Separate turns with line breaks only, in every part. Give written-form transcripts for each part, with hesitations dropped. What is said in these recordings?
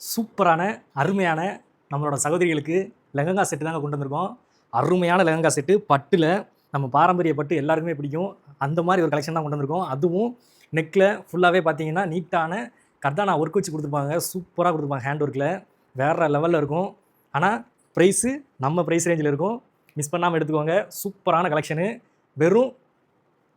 சூப்பரான அருமையான நம்மளோட சகோதரிகளுக்கு லெஹங்கா செட்டு தாங்க கொண்டு வந்திருக்கோம். அருமையான லெஹங்கா செட்டு பட்டுல நம்ம பாரம்பரிய பட்டு எல்லாருக்குமே பிடிக்கும். அந்த மாதிரி ஒரு கலெக்ஷன் தான் கொண்டு வந்திருக்கோம். அதுவும் நெக்ல ஃபுல்லாவே பார்த்தீங்கன்னா நீட்டான கர்தானா ஒர்க் வச்சு கொடுத்துருப்பாங்க. சூப்பராக கொடுத்துருப்பாங்க. ஹேண்ட் ஒர்க்கில் வேற லெவலில் இருக்கும். ஆனால் ப்ரைஸு நம்ம ப்ரைஸ் ரேஞ்சில் இருக்கும். மிஸ் பண்ணாமல் எடுத்துக்கோங்க. சூப்பரான கலெக்ஷனு. வெறும்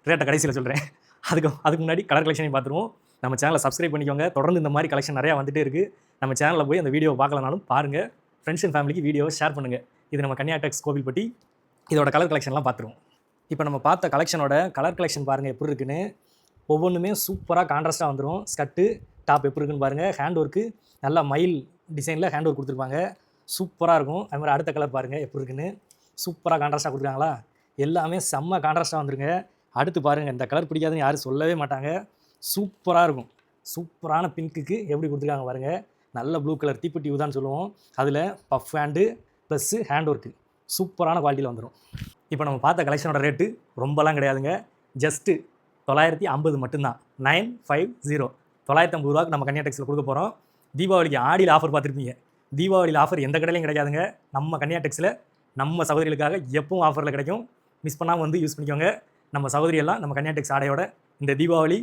ரேட்டை கடைசியில் சொல்கிறேன். அதுக்கு முன்னாடி கலர் கலெக்ஷனையும் பார்த்துருவோம். நம்ம சேனலை சப்ஸ்கிரைப் பண்ணிக்கோங்க. தொடர்ந்து இந்த மாதிரி கலெக்ஷன் நிறையா வந்துட்டே இருக்குது. நம்ம சேனலில் போய் அந்த வீடியோவை பார்க்கலனாலும் பாருங்கள். ஃப்ரெண்ட்ஸ் அண்ட் ஃபேமிலிக்கு வீடியோவை ஷேர் பண்ணுங்கள். இது நம்ம கன்னியா டெக்ஸ் கோவில்பட்டி. இதோட கலர் கலெக்ஷன்லாம் பார்த்துருவோம். இப்போ நம்ம பார்த்த கலெக்ஷனோட கலர் கலெக்ஷன் பாருங்கள் எப்படி இருக்குன்னு. ஒவ்வொன்றுமே சூப்பராக கான்ட்ராஸ்ட்டாக வந்துடும். ஸ்கர்ட்டு டாப் எப்படி இருக்குன்னு பாருங்கள். ஹேண்ட் ஒர்க்கு நல்லா மயில் டிசைனில் ஹேண்ட் ஒர்க் கொடுத்துருப்பாங்க. சூப்பராக இருக்கும். அது மாதிரி அடுத்த கலர் பாருங்கள் எப்படி இருக்குன்னு. சூப்பராக கான்ட்ராஸ்ட்டாக கொடுத்துருக்காங்களா? எல்லாமே செம்ம கான்ட்ராஸ்ட்டாக வந்துருங்க. அடுத்து பாருங்கள், இந்த கலர் பிடிக்காதுன்னு யாரும் சொல்லவே மாட்டாங்க. சூப்பராக இருக்கும். சூப்பரான பிங்க்குக்கு எப்படி கொடுத்துருக்காங்க பாருங்கள். நல்ல ப்ளூ கலர் தீப்பெட்டி தான் சொல்லுவோம். அதில் puff hand plus hand work சூப்பரான குவாலிட்டியில் வந்துடும். இப்போ நம்ம பார்த்த கலெக்ஷனோட ரேட்டு ரொம்பலாம் கிடையாதுங்க. ஜஸ்ட்டு 950 மட்டும்தான். 950 950 ரூபாய்க்கு நம்ம கன்னியா டெக்ஸில் கொடுக்க போகிறோம். தீபாவளிக்கு ஆடியில் ஆஃபர் பார்த்துருப்பீங்க. தீபாவளியில் ஆஃபர் எந்த கடையிலையும் கிடைக்காதுங்க. நம்ம கன்னியா டெக்ஸில் நம்ம சகோதரிகளுக்காக எப்பவும் ஆஃபரில் கிடைக்கும். மிஸ் பண்ணாமல் வந்து யூஸ் பண்ணிக்கோங்க. நம்ம சகோதரியெல்லாம் நம்ம கன்னியா டெக்ஸ் ஆடையோட இந்த தீபாவளி,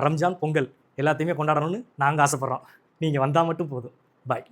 ரம்ஜான், பொங்கல் எல்லாத்தையுமே கொண்டாடணும்னு நாங்கள் ஆசைப்பட்றோம். நீங்கள் வந்தால் மட்டும் போதும். பாய்.